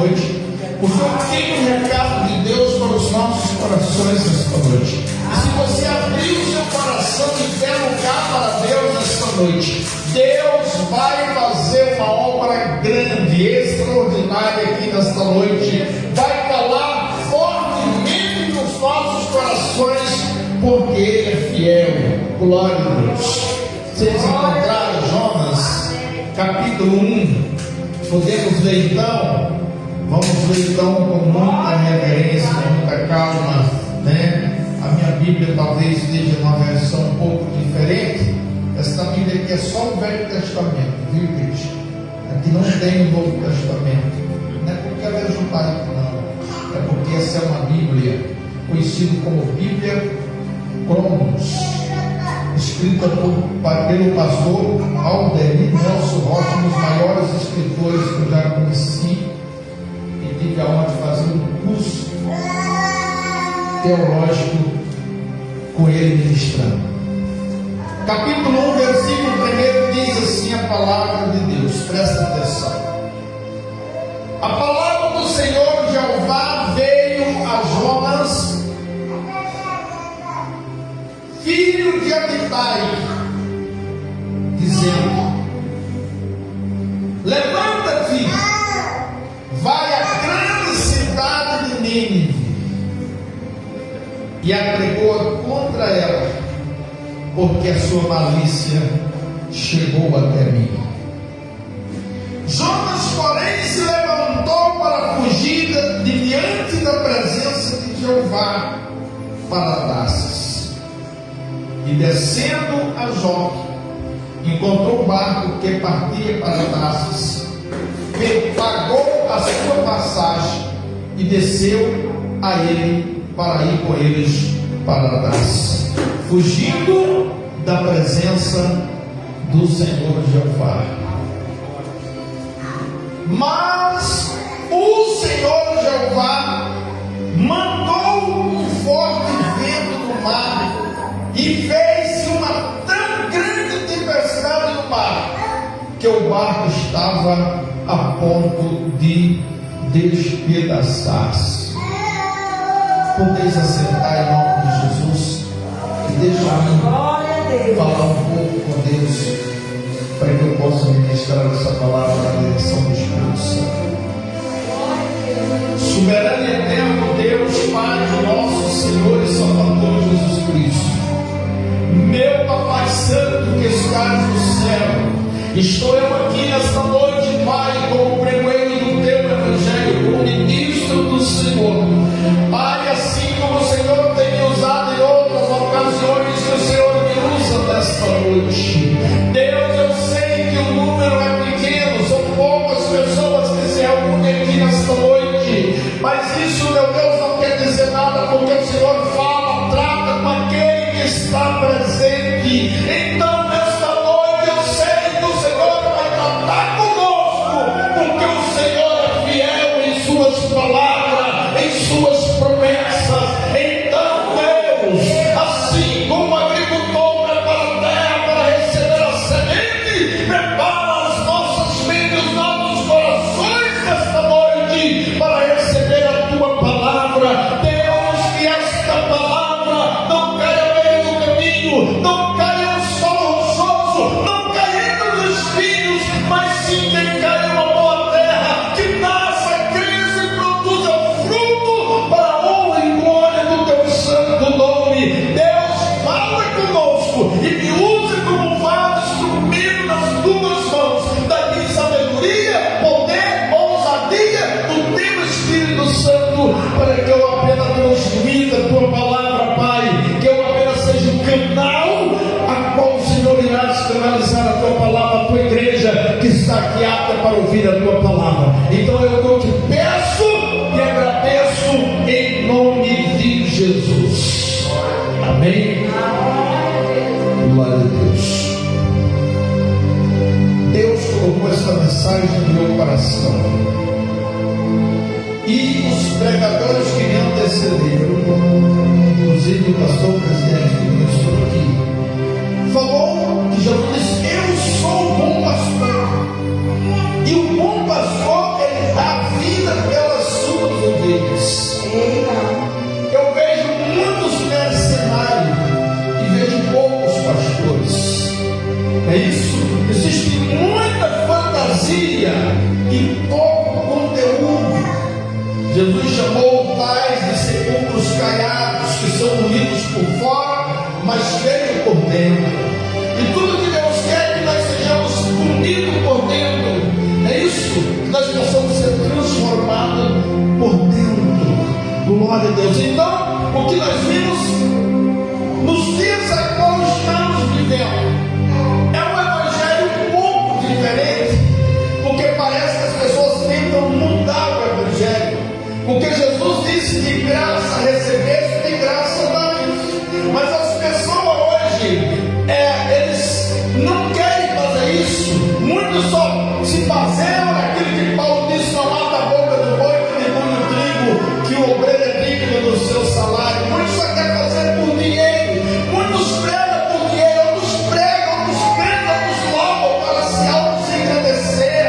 noite, porque eu tenho um recado de Deus para os nossos corações esta noite. E se você abrir o seu coração e der lugar para Deus esta noite, Deus vai fazer uma obra grande, extraordinária aqui nesta noite. Vai falar fortemente nos nossos corações, porque Ele é fiel. Glória a Deus. Vocês encontraram Jonas, capítulo 1. Podemos ler então? Vamos ler então com muita reverência, com muita calma, né? A minha Bíblia talvez esteja numa versão um pouco diferente. Esta Bíblia aqui é só o Velho Testamento, viu, gente? Aqui não tem o Novo Testamento. Não é porque ela é judaica, não. É porque essa é uma Bíblia conhecida como Bíblia Cronos, escrita pelo pastor Alderir Nelson Rocha, um dos maiores escritores que eu já conheci, e tive a honra de fazer um curso teológico com ele ministrando. Capítulo 1, versículo 1 diz assim a palavra de Deus, presta atenção. A palavra do Senhor Jeová veio a Jonas, filho de Amitai, dizendo: levanta-te, vai à grande cidade de Nínive e apregoa contra ela, porque a sua malícia chegou até mim. Jonas, porém, se levantou para fugir de diante da presença de Jeová para Tarsis. E descendo a Jope, encontrou um barco que partia para Tarsis, pagou a sua passagem e desceu a ele para ir com eles para Tarsis, fugindo da presença do Senhor Jeová. Mas o Senhor Jeová mandou um forte vento no mar e fez uma tão grande tempestade no mar que o barco estava a ponto de despedaçar-se. Podeis assentar em nome de Jesus e deixar-me falar um pouco com Deus, para que eu possa ministrar essa palavra na direção do Espírito Santo. Soberano e eterno Deus, Pai de nosso Senhor e Salvador Jesus Cristo, meu Papai Santo que estás no céu, estou eu aqui nesta noite, Pai, como pregoeiro do teu Evangelho, como ministro do Senhor. Pai, assim como o Senhor tem me usado em outras ocasiões, que o Senhor me usa nesta noite. Deus, eu sei que o número é pequeno, são poucas pessoas que se reúnem aqui nesta noite, mas isso, meu Deus, não quer dizer nada, porque o Senhor fala, trata com aquele que está presente. Então, nesta noite, eu sei que o Senhor vai tratar conosco, porque o Senhor é fiel em suas palavras, em suas promessas. Então, Deus, assim como o agricultor prepara a terra para receber a semente, prepara as nossas mentes, os nossos corações nesta noite para receber a tua palavra. Deus, que esta palavra não caia no meio do caminho, não caia no solo rochoso, não caia nos espinhos, mas sim que caia uma boa terra, que nasça, cresça e produza fruto para a honra e glória do teu santo nome. Deus, fala conosco e me use como vaso instrumento nas tuas mãos. Dá-me sabedoria, poder, ousadia do teu Espírito Santo, para que eu apenas transmita a tua palavra, Pai, que eu apenas seja um canal a qual o Senhor irá canalizar a tua palavra, a tua igreja que está aqui apta para ouvir a tua palavra. Então eu te peço e agradeço em nome de Jesus. Amém. Glória a Deus. Deus colocou essa mensagem no meu coração, e os pregadores que me antecederam, inclusive o pastor presidente que ministrou aqui, falou que Jesus disse: eu sou o bom pastor, e o bom pastor, ele dá vida Jesus chamou tais de sepulcros caiados, que são bonitos por fora, mas feios por dentro. E tudo que Deus quer é que nós sejamos bonitos por dentro. É isso, que nós possamos ser transformados por dentro. Glória a Deus. Então, o que nós vimos nos dias a qual estamos vivendo é um evangelho um pouco diferente, porque parece que as pessoas tentam mudar o evangelho, porque Jesus disse que graça recebeste, de graça dá-lhes. Mas as pessoas hoje, eles não querem fazer isso. Muitos só se baseiam naquilo que Paulo disse: não mata a boca do boi que debulha o trigo, que o obreiro é digno do seu salário. Muitos só querem fazer por dinheiro, muitos pregam por dinheiro, outros pregam, outros cantam, outros louvam para se auto-engrandecer,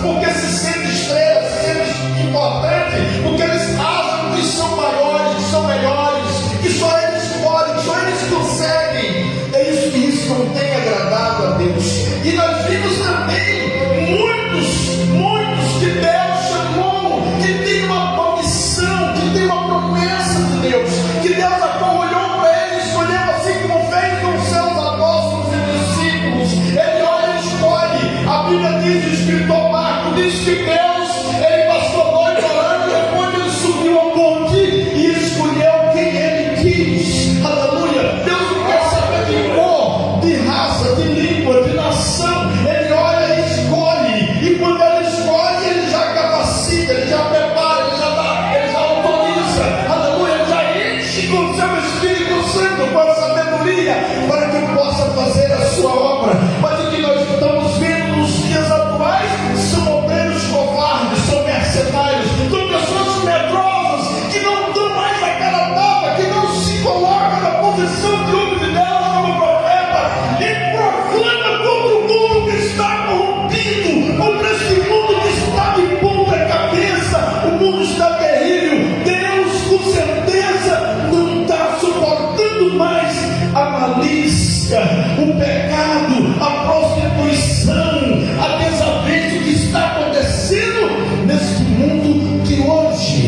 porque se sentem estrelas, se sentem importantes, porque eles acham que são maiores, que são melhores, que só eles podem, que só eles conseguem. É isso que isso não tem agradado a Deus. E nós vimos também muitos que Deus chamou, que tem uma missão, que tem uma promessa de Deus, que Deus olhou para ele, escolheu assim como fez com os seus apóstolos e discípulos. Ele olha e escolhe. A Bíblia diz, o escritor Marco diz que Deus, ele passou a noite orando, depois ele subiu ao monte e escolheu quem ele quis. Aleluia. Deus não quer saber de cor, de raça, de língua, de nação. Ele olha e escolhe, e quando ele escolhe, ele já capacita, ele já prepara, ele já autoriza, aleluia, ele já enche com o seu Espírito Santo, com a sabedoria, para que possa fazer a sua obra. Mas o que nós estamos vendo nos dias atuais são obreiros covardes, são mercenários, são pessoas medrosas, que não dão mais a cara tapa, que não se colocam na posição de homem de Deus como profeta e proclama contra o mundo que está corrompido, contra esse mundo que está de ponta cabeça. O mundo está terrível. Deus com certeza não está suportando mais a malícia, o pecado, a prostituição, a desavença que está acontecendo nesse mundo de hoje.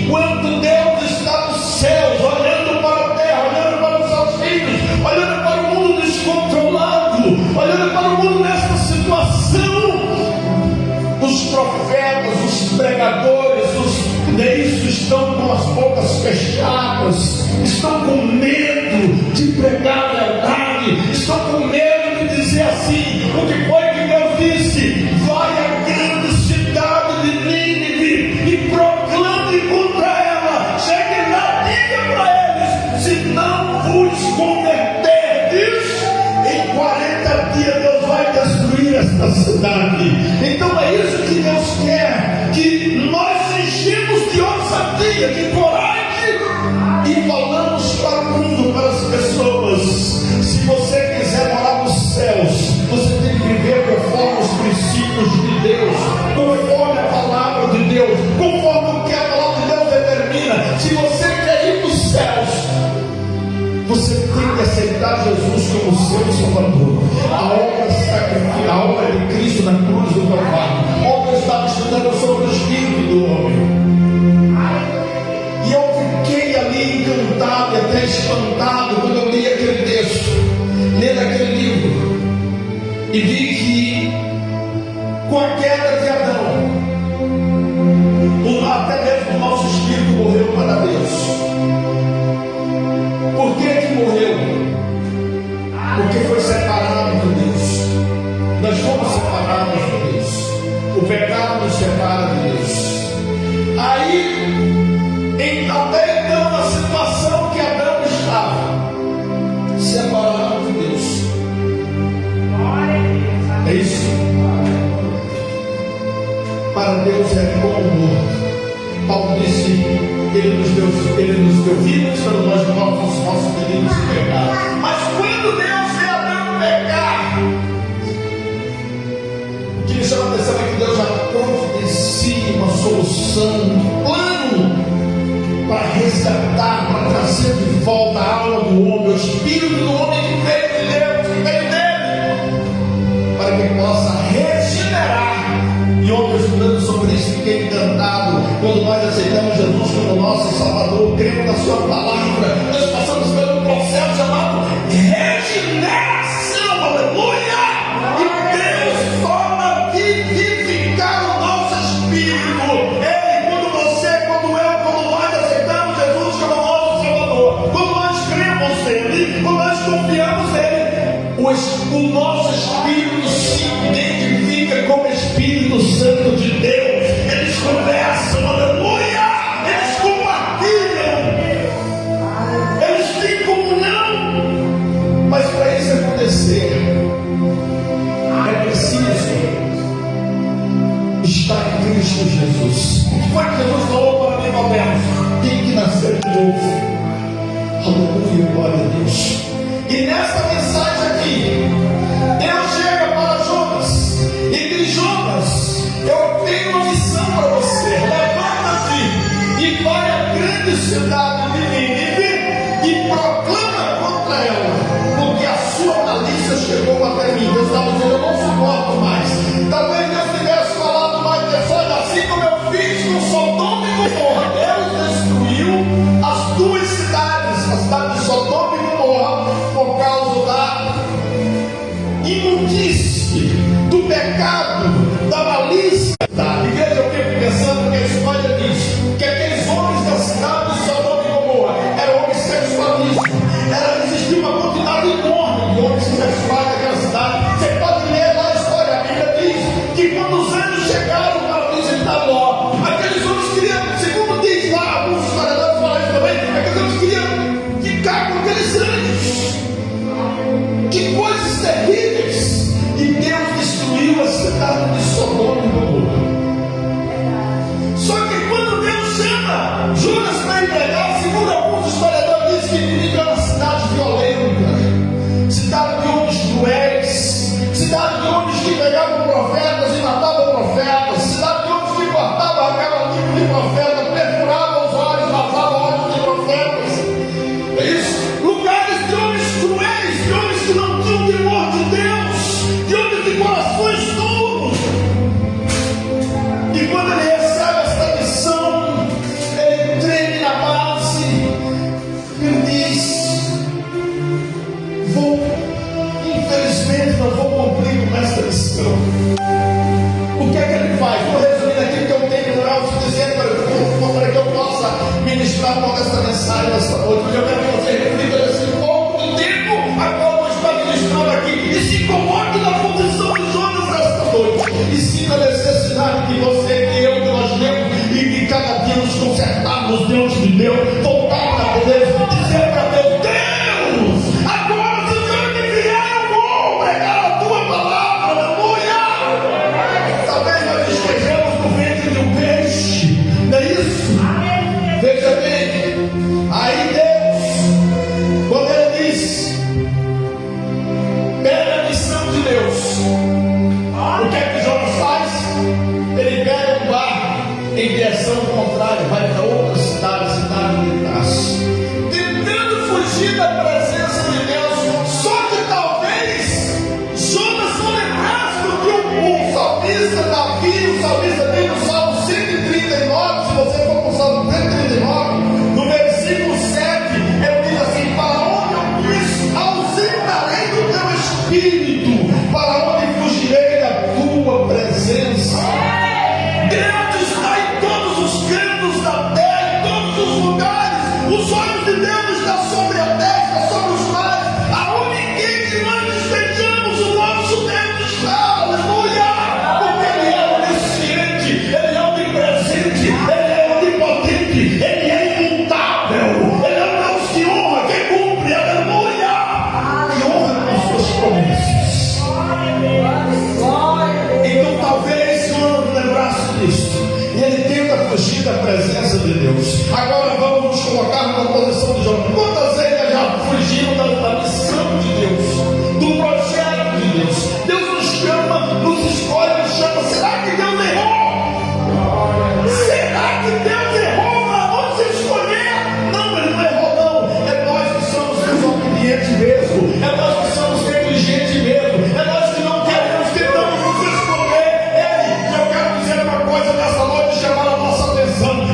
Enquanto Deus está nos céus, olhando para a terra, olhando para os seus filhos, olhando para o mundo descontrolado, olhando para o mundo nessa situação, os profetas, os pregadores, os ministros estão com as bocas fechadas, estão com medo de pregar a verdade, estão com medo de dizer assim: o que foi que Deus disse? Vai à grande cidade de Nínive e proclame contra ela, chegue lá, diga para eles: se não vos converterdes, em 40 dias Deus vai destruir esta cidade. Então é isso que Deus quer, que nós enchemos de ousadia, de coragem e falamos para o mundo, para as pessoas: se você quiser morar nos céus, você tem que viver conforme os princípios de Deus, conforme a palavra de Deus, conforme o que a palavra de Deus determina. Se você quer ir para os céus, você tem que aceitar Jesus como seu Salvador. A obra de Cristo na cruz do Calvário. Ontem eu estava estudando sobre o Espírito do homem, e eu fiquei ali encantado e até espantado quando eu li aquele texto, lendo aquele livro, e vi que com a queda de Adão, até mesmo o nosso espírito morreu para Deus. Por que morreu? Porque foi separado de Deus. Nós fomos separados de Deus. O pecado nos separa de Deus. Aí, até então, na situação que Adão estava, separado de Deus. É isso. Para Deus é como morto. Paulo disse: Ele nos deu vida, para nós mortos os nossos delitos e pecados. Mas quando Deus vê Adão pecar, o que me chama a atenção é que Deus já providencia uma solução, um plano para resgatar, para trazer de volta a alma do homem, o espírito do homem que veio de Deus, que veio dele, para que possa regenerar. E ontem, estudando sobre isso, fiquei encantado. quando nós aceitamos Jesus como nosso Salvador, cremos na Sua palavra, nós passamos pelo processo chamado regeneração, aleluia! E Deus torna vivificar o nosso espírito. Ei, quando nós aceitamos Jesus como nosso Salvador, quando nós cremos nele, quando nós confiamos nele, o nosso espírito se identifica como Espírito Santo de Deus. Eles conversam, aleluia! Eles compartilham, eles têm comunhão. Mas para isso acontecer, é preciso estar em Cristo Jesus. O que foi que Jesus falou para Nicodemos? Tem que nascer de novo. Aleluia, glória a Deus. E nessa mensagem aqui, Deus chega para Jonas e diz: Jonas, eu tenho uma missão para você. Levanta-te e vai à grande cidade de Nínive e proclama contra ela, porque a sua malícia chegou até mim. Deus estava dizendo: eu não suporto mais. Talvez Deus tivesse falado mais pessoas, assim como eu fiz com Sodoma e Gomorra. Deus destruiu as duas cidades, a cidade de Sodoma e Gomorra, por causa da imundície, do pecado, da malícia. A igreja, eu fico pensando que a história diz que aqueles homens da cidade de Sodoma e Gomorra eram homossexualismo. Existia uma quantidade enorme de homossexuais naquela cidade. Você pode ler lá a história. A Bíblia diz que quando os anjos chegaram para visitar Ló, aqueles homens queriam, segundo diz lá, alguns historiadores falam isso também, aqueles homens queriam ficar com aqueles anjos. Que coisas terríveis! E Deus destruiu a cidade de Sodoma e Gomorra. Só que quando Deus chama Jonas para ir pregar, segundo alguns historiadores, diz que Nínive era uma cidade violenta, cidade de homens cruéis, cidade de homens que pegavam profetas e matavam profetas, cidade de homens que cortavam, arrancavam o tipo de profeta, perfuravam os olhos, vazavam olhos de profetas. É isso? Lugares de homens cruéis, de homens que não tinham temor de Deus, de homens de corações duros. E quando ele recebe esta missão, ele treme na base, ele diz: infelizmente não vou cumprir com esta missão. O que é que ele faz? Vou resumir aquilo que eu tenho moral de dizer para que eu possa ministrar toda essa mensagem nesta noite. Porque eu quero que você reflita nesse pouco de tempo a qual eu estou ministrando aqui e se incomode na posição de Jonas nesta noite. E sim na necessidade de você, que eu, que nós temos, e que cada dia nos consertarmos diante de Deus, voltar para Deus, dizer para Deus: Deus, agora se o Senhor me vier, eu vou pregar a tua palavra, aleluia. Talvez nós estejamos no ventre de um peixe, não é isso? Veja bem, aí Deus, quando ele diz, pega a missão de Deus, o que é que Jonas faz? Ele pega um barco em direção contrária, vai para outra cidade, cidade de Tarso, tentando fugir da presença de Deus. Só que talvez Jonas não lembrasse do que o salmista Davi, o salmista tem no Salmo 139, se você for para o Salmo 139, no versículo 7, ele diz assim: para onde eu ausentarei do teu espírito, para onde fugirei da tua presença. Deus está em todos os cantos da terra, em todos os lugares. Os olhos de Deus estão sobre a terra, está sobre os mares. Aonde quer que nós estejamos, o nosso Deus está, aleluia. Porque Ele é onisciente, Ele é onipresente, Ele é onipotente, Ele é imutável. Ele é o Deus que honra, que cumpre, aleluia. Que honra com suas promessas. Então talvez o não lembrasse disso, e ele tenta fugir da presença de Deus. Agora vamos nos colocar na posição de Jonas. Quantas vezes já fugiram da missão de Deus, do projeto de Deus? Deus nos chama, nos escolhe, nos chama. Será que Deus errou? Será que Deus errou na hora de escolher? Não, Ele não errou não. É nós que somos desobedientes mesmo, é nós que somos negligentes mesmo, é nós que não queremos, tentamos nos escolher. Ei, eu quero dizer uma coisa nessa noite, chamar a nossa atenção.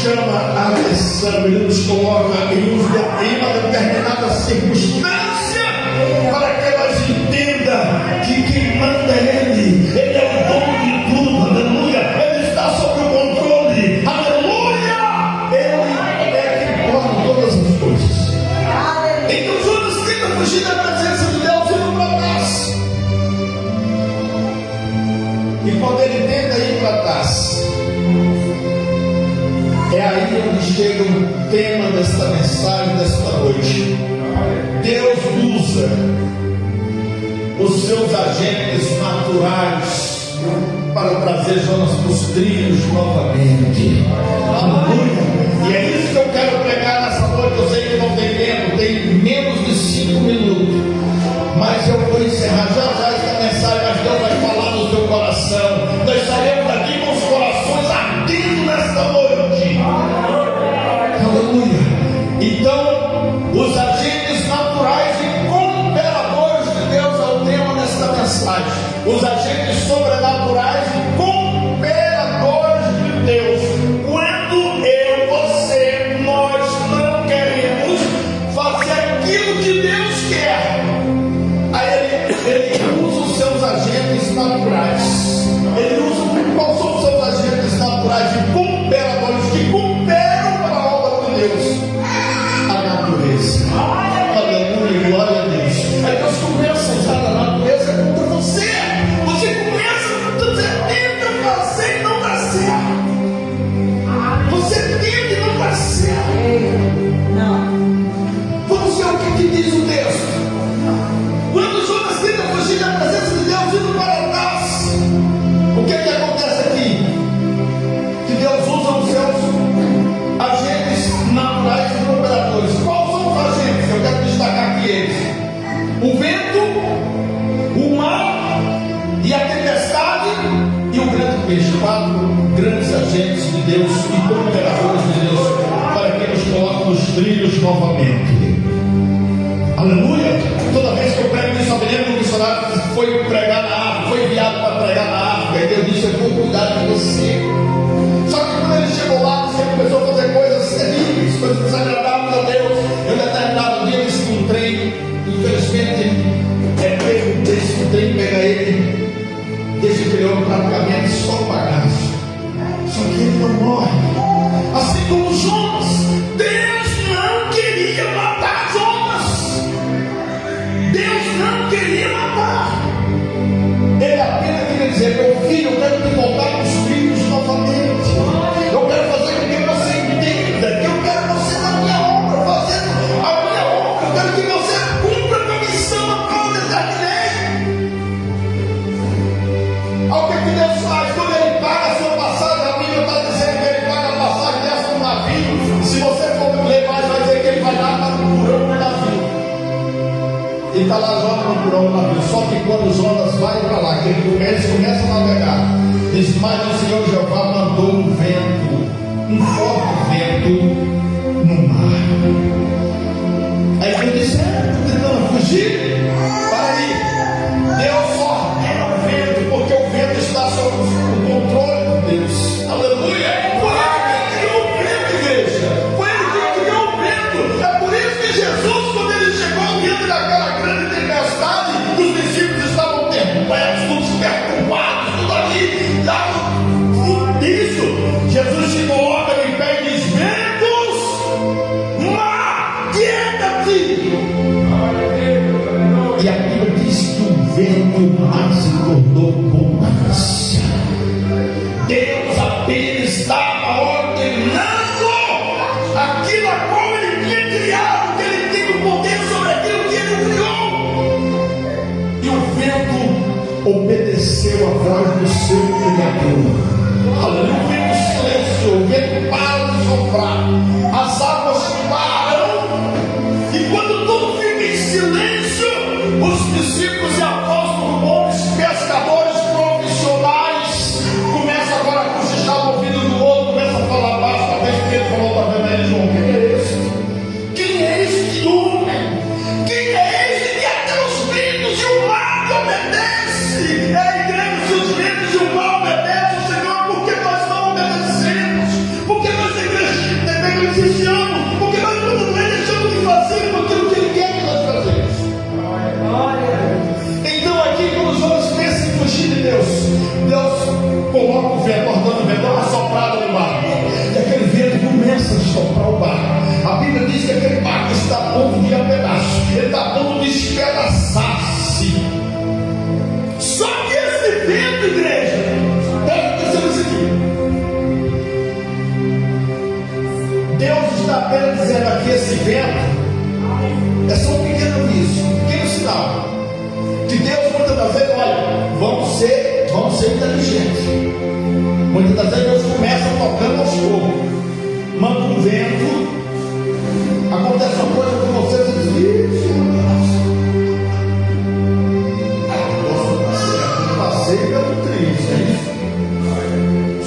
chama a atenção, Ele nos coloca em uma determinada circunstância para que elas entendam que quem manda é Ele. Ele é o dono de tudo, aleluia. Ele está sob o controle, aleluia. Ele é quem pode todas as coisas. Então Jonas tenta fugir da presença de Deus indo para trás. E quando ele tenta ir para trás, é aí onde chega o tema desta mensagem desta noite. Deus usa os seus agentes naturais para trazer Jonas para os trilhos novamente. Aleluia. E é isso que eu quero pregar nessa noite. Eu sei que não tem tempo, tem menos de 5 minutos, mas eu vou encerrar já esta mensagem, mas Deus vai falar no teu coração. Nós saímos daqui com os corações ardendo nesta noite. Aleluia. Então, os agentes naturais e cooperadores de Deus é o tema desta mensagem. Os agentes sobrenaturais e cooperadores de Deus. Quando eu, você, nós não queremos fazer aquilo que Deus quer, aí ele usa os seus agentes naturais. Ele usa, quais são os seus agentes naturais e cooperadores que cooperam para a obra de Deus? A natureza. Aleluia, glória a Deus. Aí Deus começa a usar a natureza contra você. Você tenta fazer e não dá certo. Você tenta e não dá certo. Vamos ver o que diz o texto. Quando Jonas tenta fugir da presença de Deus indo para trás, o que acontece aqui? Que Deus usa os seus agentes naturais e cooperadores. Quais são os agentes? Eu quero destacar aqui eles: o vento, o mar e a tempestade e o grande peixe. 4 grandes agentes de Deus e cooperadores de Deus para que nos coloquem nos trilhos novamente. Aleluia. Toda vez que eu prego isso, eu me lembro do missionário que foi pregar na África, foi enviado para pregar na África, e Deus disse: eu vou cuidar de você. Só que quando ele chegou lá, ele começou a fazer coisas terríveis, coisas desagradáveis a Deus. Eu, determinado dia, disse que um trem, infelizmente, deixa que o trem pega ele, deixa que ele ouve praticamente só o bagaço. Só que ele não morre. Assim como Jonas, Deus não queria matar Jonas. Deus não queria matar. Ele apenas queria dizer: meu filho, eu quero te voltar para os trilhos novamente. Eu quero fazer com que você entenda que eu quero você na minha obra, fazendo a minha obra. Eu quero que você cumpra a minha missão, a qual eu determinei. Olha o que Deus faz quando Ele paga a sua passagem. A Bíblia está dizendo que Ele paga a passagem dessa no navio. Se você for ler mais, vai dizer que Ele vai dar para o porão do navio. E está lá Jonas no porão do navio. Só que quando Jonas vai para lá, que ele começa a navegar, diz: mas o Senhor Jeová mandou um vento, um forte vento no mar. Aí ele disse: estou tentando fugir. Para aí. Deus ordena o vento, porque o vento está sob o controle de Deus. Aleluia. Foi ele que criou o vento, igreja. Foi ele que criou o vento. É por isso que Jesus, quando ele chegou diante daquela grande tempestade, os discípulos estavam perplexos, todos perturbados, tudo ali. Isso, Jesus se coloca em pé e diz: ventos, mar, quieta-te. E a Bíblia diz que o vento e o mar se tornou bonança. Deus apenas estava ordenando aquilo a qual Ele tinha criado, que Ele tem o poder sobre aquilo que Ele criou. E o vento obedeceu a voz do seu Criador. Aleluia. O vento silenciou, o vento para de soprar, as águas param, e quando tudo fica em silêncio, os discípulos e apóstolos, homens pescadores profissionais, começam agora a cochichar no ouvido do outro, começam a falar baixo, talvez Pedro falou para Daniel: João, quem é esse? Quem é este homem? Quem é este que até os ventos e o mar obedece? É a igreja, se os ventos e o mar obedecem, Senhor, porque nós desviamos, porque nós muitas vezes deixamos de fazer aquilo que Ele quer que nós façamos. Então aqui, quando os homens pensam em fugir de Deus, Deus coloca o vento, ordando o vento, dá uma soprada no barco, e aquele vento começa a soprar o barco. A Bíblia diz que aquele barco está a ponto de ir a pedaço, ele está a ponto de despedaçar-se. Só que esse vento, igreja, presta atenção nisso aqui. Deus está apenas dizendo aqui: esse vento é só um pequeno aviso, um pequeno sinal. Que Deus muitas das vezes, olha, vamos ser inteligentes. Muitas das vezes Deus começa tocando aos poucos, manda um vento, acontece uma coisa com você, você diz: isso, eu passei pelo triste, é isso?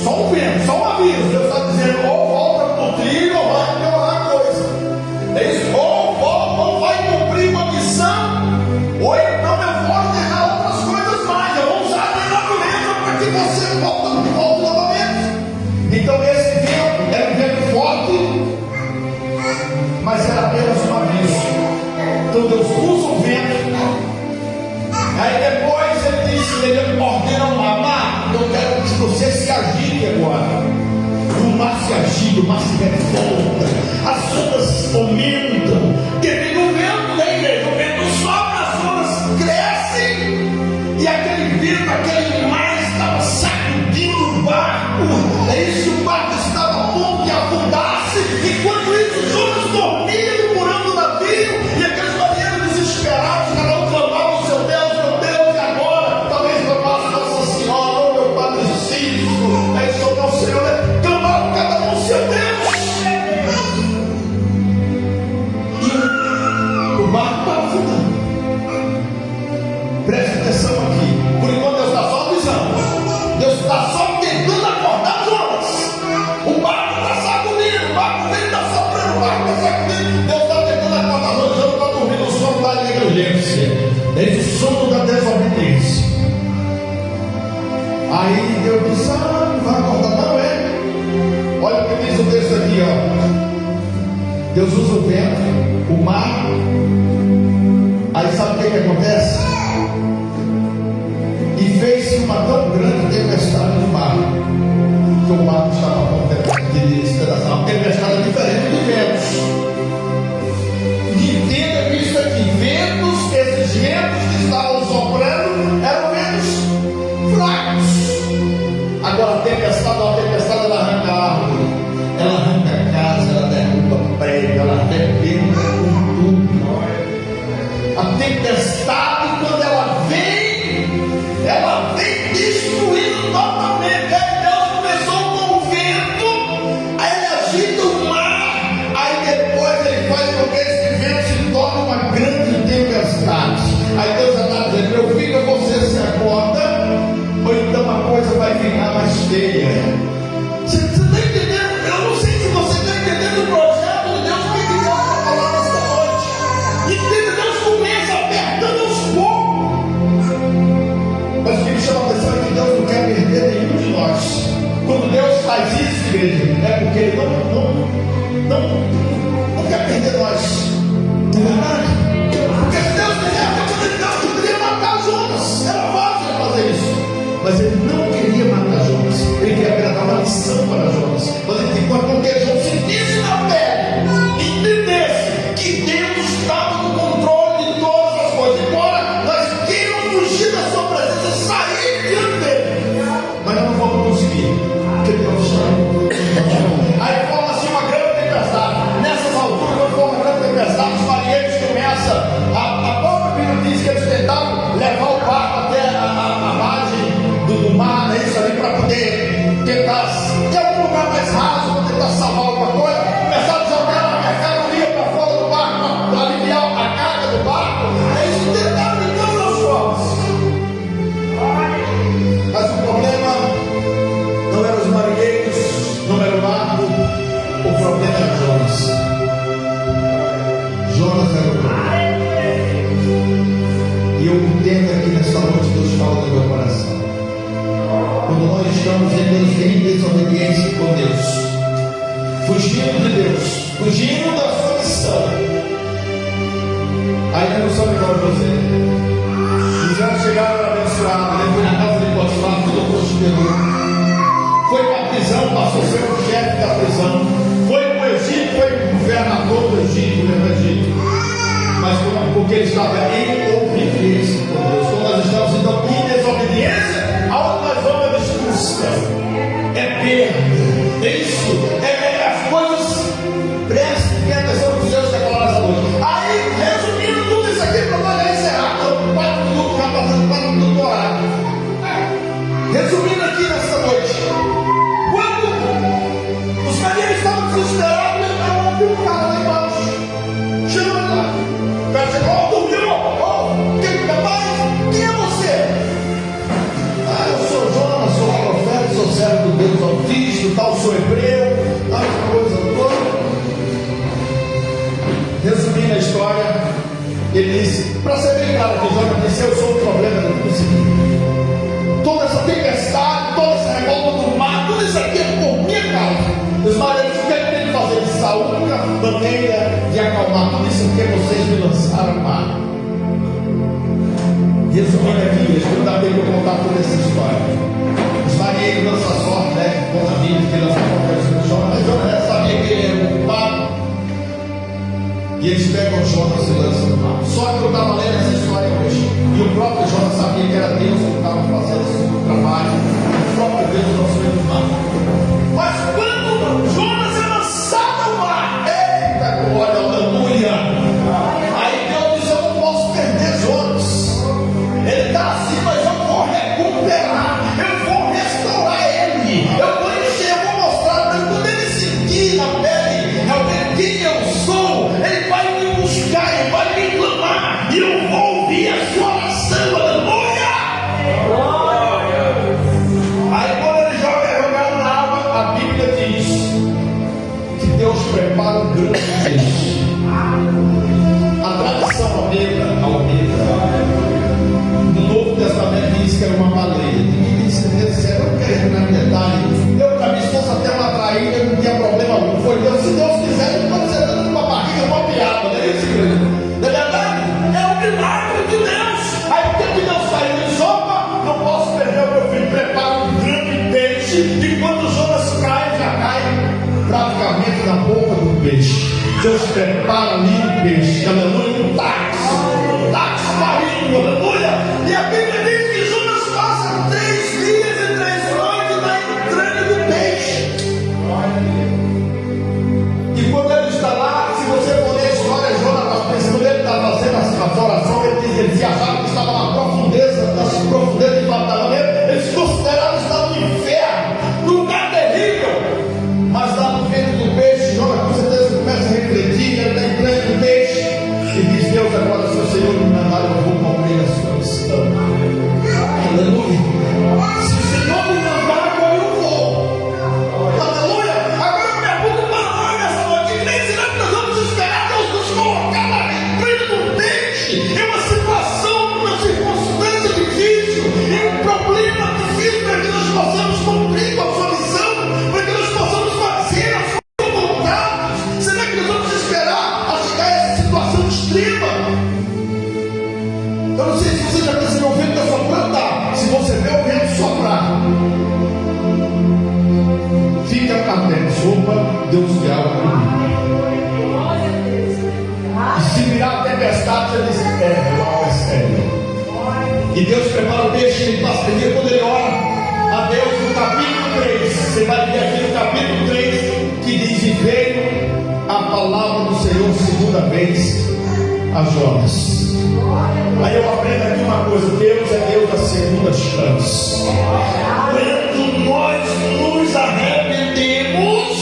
Só um vento, só um aviso. Deus está dizendo: ou volta para o trilho, ou vai piorar a coisa. É isso? Ou vai cumprir uma missão, ou então eu vou ordenar outras coisas mais. Eu vou usar a natureza para que você volte novamente. Então esse vento era um vento forte, mas era apenas um aviso. Então Deus usa o vento. Aí depois ele ordena um mar. Eu quero que você se agite agora. O mar se agita, o mar se revolta, as ondas aumentam. Devido ao vento, né, igreja? O vento sopra, as ondas crescem. E aquele vento, aquele mar estava sacudindo o barco. É isso, o barco estava a ponto de afundar-se. Enquanto isso, os homens dormiam, murando no navio. E aqueles marinheiros desesperados, cada um clamava ao seu Deus, meu Deus, e agora? Talvez clamasse Nossa Senhora, ou meu Padre Cícero, é isso, meu Senhor. Clamavam cada um ao seu Deus. E o barco estava afundando. Preste atenção aqui. Por enquanto Deus está só avisando. Deus está só tentando acordar as ondas. O barco está sacudindo, o barco está soprando, o barco está sacudindo. Deus está tentando acordar as ondas. Eu não estou dormindo, o sono da negligência. Esse sono da desobediência. Aí Deus disse: não vai acordar não, é? Olha o que diz o texto aqui, ó. Deus usa o vento, o mar. Aí sabe o que acontece? E fez-se uma tão grande tempestade no mar, que o barco estava a ponto de despedaçar. Uma tempestade diferente de ventos. Entenda isso aqui: ventos, esses ventos que estavam soprando eram ventos fracos. Agora a tempestade ela arranca a árvore, ela arranca a casa, ela derruba prédio, ela arrebenta com tudo. A tempestade, quando ela vem destruindo totalmente. Aí Deus começou com o vento, aí ele agita o mar, aí depois ele faz com que esse vento se torne uma grande tempestade. Aí Deus está dizendo: meu filho, você se acorda, ou então a coisa vai ficar mais feia. Você está entendendo? Eu não sei se você está entendendo o projeto de Deus, o que Deus está falando esta noite. Entende? Deus começa apertando aos poucos. Mas o que me chama a atenção é que Deus não quer perder nenhum de nós. Quando Deus faz isso, igreja, é porque Ele não quer perder nós. Não é verdade? Porque se Deus quisesse, Deus poderia matar as ondas. Era fácil fazer isso. Mas Ele não queria matar as ondas. Ele queria apenas dar uma lição para as ondas. Mas Ele queria com que eles não sentissem na pele, entendessem que Deus estava no controle de todas as coisas. Embora nós queiramos fugir da sua presença, sair diante dele, mas nós não vamos conseguir, porque Deus está no controle. Aí forma-se uma grande tempestade. Nessas alturas, quando for uma grande tempestade, os marinheiros começam a própria Bíblia diz que eles tentaram levar o barco até a margem do mar, né, isso ali, para poder tentar ter algum lugar mais raso, para tentar salvar alguma coisa. Começaram a jogar a mercadoria para fora do barco, para aliviar a carga do barco. Eles tentaram de todas as formas. Mas o problema não eram os marinheiros, não era o barco, o problema era Jonas. Jonas era o problema. E eu entendo aqui nessa noite, Deus fala do meu coração. Quando nós estamos em desobediência com Deus, fugindo de Deus, fugindo da sua missão. Ainda não sabe qual é você. E já chegaram abençoados, né? Foi na casa de Potifar, tudo prosperou. Foi para a prisão, passou a ser o chefe da prisão. Foi para o Egito, foi governador do Egito, do Egito. Mas porque ele estava em obediência com Deus. Quando nós estamos então em desobediência, aonde nós vamos é discussão, é perda, é isso, as coisas. Preste atenção no que Deus quer falar nessa noite. Aí, resumindo tudo isso aqui para nós encerrar, 4 minutos, já passando 4 minutos do horário. Resumindo aqui nessa noite, quando os marinheiros estavam desesperados, eu vi um cara lá embaixo. Chama lá. O cara chegou, dormiu, quem é mais? Quem é você? Eu sou Jonas, sou profeta, sou servo do Deus Altíssimo, tal, sou hebreu, tal coisa toda. Resumindo a história, ele disse, para ser bem claro que Jonas disse, eu sou o problema do mundo. Toda essa tempestade, toda essa revolta do mar, tudo isso aqui é por minha causa. Os marinheiros, o que é que tem que fazer? Eles são a única maneira de acalmar tudo isso que vocês me lançaram no mar. Resumindo aqui, não dá tempo de contar toda essa história. Os marinheiros lançam a sorte, né? Com os amigos que lançam a sorte do Jonas, mas Jonas já sabia que ele era culpado. E eles pegam o Jonas e lançam no mar. Só que eu estava lendo essa história hoje. E o próprio Jonas sabia que era Deus que estava fazendo esse trabalho. O próprio Deus não se no mar. Mas quando Jonas é lançado no mar, eita glória, aleluia! Aí Deus diz, eu não posso perder Jonas. Ele está assim, mas eu vou recuperar. Eu vou restaurar ele. Eu vou encher, eu vou mostrar para ele. Quando ele sentir na pele realmente quem eu sou, ele vai me buscar, ele vai me clamar. E eu vou ouvir a sua oração, aleluia! Aí quando ele joga na água, a Bíblia diz que Deus prepara um grande peixe. A tradição almeida, no Novo Testamento diz que era uma baleia. Ninguém disse que eu não quero entrar em detalhe. Eu, para minha esposa, até uma traída, não tinha problema algum. Foi Deus, se Deus quiser, não pode ser dando uma barriga, uma piada, não é isso, igreja? Não é verdade? É um milagre de Deus. Aí o que Deus saiu de sopa? Não posso perder o meu filho. Prepara um grande peixe. E quando Jonas cai, já cai praticamente na boca do peixe. Deus prepara ali um peixe, aleluia, um táxi marinho, aleluia. E a Bíblia diz que Jonas passa 3 dias e 3 noites na entrada do peixe. E quando ele está lá, se você for ler a história, Jonas, quando ele estava fazendo as orações, ele dizia, achava que estava na profundeza, nas profundezas de batalha. Eles consideravam que estava no inferno, num lugar terrível. Mas lá no ventre do peixe, Jonas com certeza começa a refletir, ele está entrando no peixe. E diz, Deus, agora se o Senhor me mandar, eu vou cumprir a sua missão. Aleluia. Se o Senhor me mandar, agora eu vou. Aleluia. Agora eu pergunto para nós nessa noite, nem será que nós vamos esperar Deus nos colocar lá dentro do peixe, em uma situação, uma circunstância difícil, em um problema difícil, para que nós possamos cumprir com a sua missão, para que nós possamos fazer a sua vontade. Será que nós vamos esperar a chegar a essa situação extrema? Eu não sei se você já percebeu o vento da sua planta. Se você vê o vento soprar, fica atento. Opa, Deus te ama. E se virar a tempestade, você diz, é sério. E Deus prepara o peixe em passarinho. Quando ele ora a Deus no capítulo 3, você vai ver aqui no capítulo 3 que diz, e veio a palavra do Senhor segunda vez a Jonas. Aí eu aprendo aqui uma coisa, Deus é Deus da segunda chance. Quando nós nos arrependemos,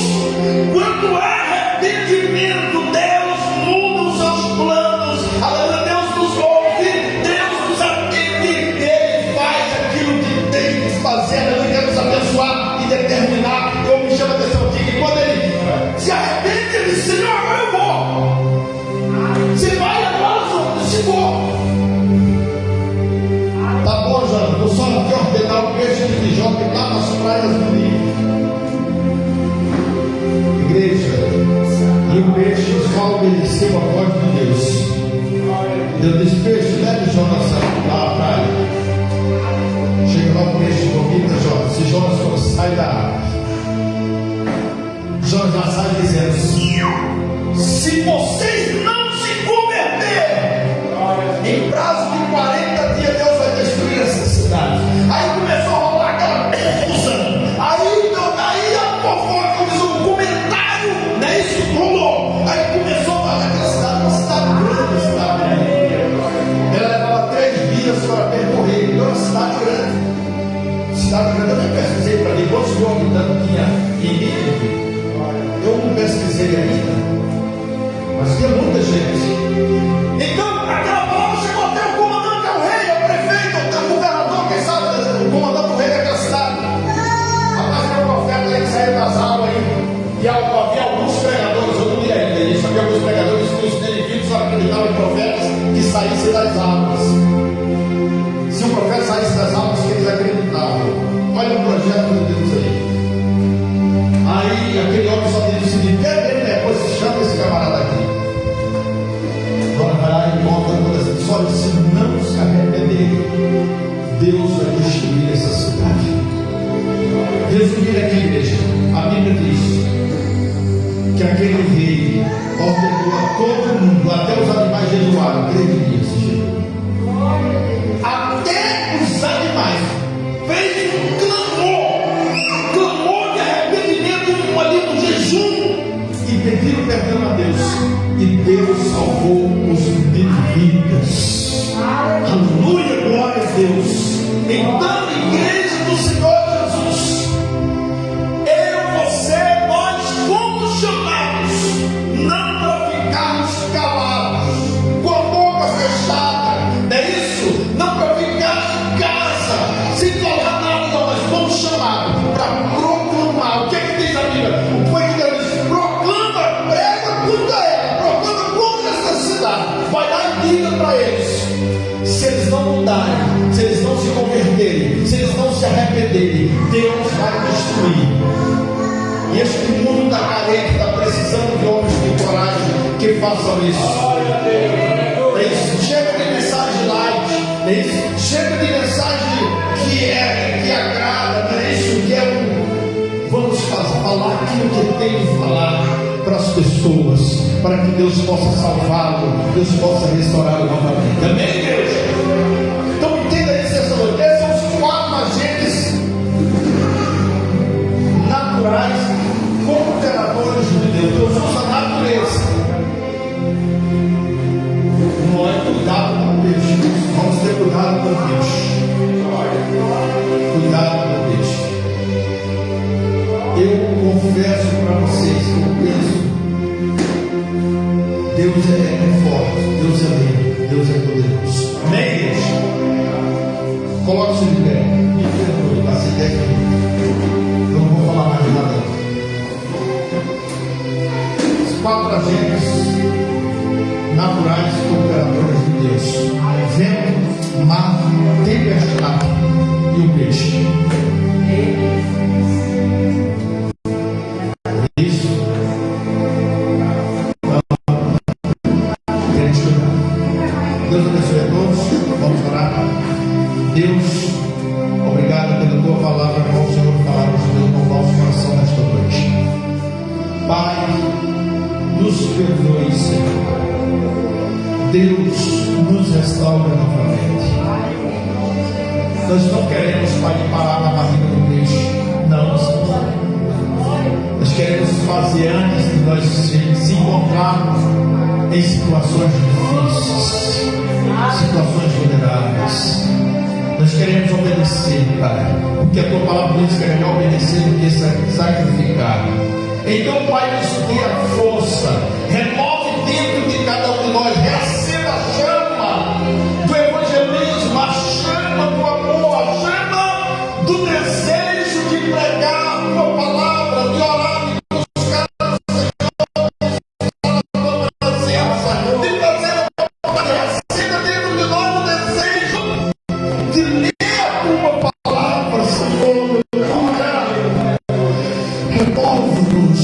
quando há arrependimento, Deus muda os seus planos. Aleluia, Deus nos ouve, Deus nos atende, Ele faz aquilo que tem que fazer. Ele quer nos abençoar e determinar. Eu me chamo a atenção aqui que quando Ele se arrepende, Ele diz, Senhor, agora eu vou. Você vai agora, Senhor, se for. Tá bom, Jonas, eu só não quero ordenar o peixe de Jó que está nas praias do Rio. Jonas já sai dizendo: se vocês não se converterem, em prazo de 40 dias Deus vai destruir essa cidade. Aí começou a rolar aquela confusão. Aí a fofoca, o comentário, né? Isso rolou. Aí começou a falar aquela cidade, uma cidade grande, uma cidade grande. Ela levava 3 dias para percorrer. Então, uma cidade grande. Cidade grande, eu nem pesquisei para ver quantos mil habitantes tinha em Nínive. Eu não pesquisei ainda, mas tinha muita gente. Então, aquela palavra chegou até o comandante, ao rei, ao prefeito, ao governador, quem sabe, o comandante do rei daquela cidade. Rapaz, era um profeta aí que saiu das águas aí. E havia alguns pregadores, eu não li ainda isso, havia alguns pregadores que os ninivitas acreditavam em profetas que saíssem das águas. Se o profeta saísse das águas, que eles acreditavam. Olha o projeto de Deus aí. Aí aquele homem só diz o seguinte: quer ver, né? Pois chama esse camarada aqui. Agora vai lá e monta toda essa história. Se não se arrepender, Deus vai destruir essa cidade. Resumindo aqui, igreja, a Bíblia diz que aquele rei ordenou a todo mundo, até os animais jejuaram 3 dias. Até os animais. Fez um clamor de arrependimento ali no jejum e pediram perdão a Deus. E Deus salvou os ninivitas. Aleluia, glória a Deus. Então, igreja do Senhor Jesus, eu, você, nós fomos chamados não para ficarmos calados, com a boca fechada, não é isso? Não para ficar em casa, sem falar nada, não. Nós fomos chamados para proclamar. O que é que diz a Bíblia? O povo de Deus diz: proclama, prega contra ela, proclama contra essa cidade. Vai lá e diga para eles. Se eles não mudarem, se eles não se converterem, se eles não se arrependerem, Deus vai destruir. E este mundo está carente, está precisando de homens de coragem que façam isso. É isso. Chega de mensagem light, é isso. Chega de mensagem que agrada, não é isso? Que é vamos falar aquilo que tem que falar para as pessoas, para que Deus possa salvá-lo, Deus possa restaurá-lo novamente. Amém, Deus? Então entenda isso essa noite. Esses são os 4 agentes naturais cooperadores de Deus. Deus usa a natureza. Não é cuidado com o peixe. Vamos ter cuidado com o peixe. Cuidado com o peixe. Eu confesso para vocês que eu penso: Deus é forte, Deus é lindo, Deus é poderoso. Amém, Deus? Coloque-se de pé. Me perdoe, passei 10 minutos. Eu não vou falar mais nada. Os 4 agentes naturais cooperadores de Deus: vento, mar, tempestade e o peixe. Isso. Deus abençoe a todos. Vamos orar. Deus, obrigado pela tua palavra, qual o Senhor falar no nosso coração nesta noite. Pai, nos perdoe, Senhor. Deus, nos restaura novamente. Nós não queremos, Pai, parar na barriga do peixe. Não, Senhor. Nós queremos fazer antes de nós se encontrarmos em situações difíceis, situações vulneráveis. Nós queremos obedecer, Pai, porque a tua palavra diz que é melhor obedecer do que sacrificar. Então, Pai, nos dê a força, remove dentro de cada um de nós, reacenda a chama do evangelismo, a chama do amor, a chama do desejo de pregar a tua palavra, de orar, de buscar o Senhor, de fazer a tua palavra. Reacenda dentro de nós o desejo de ler a tua palavra, Senhor. Remove-nos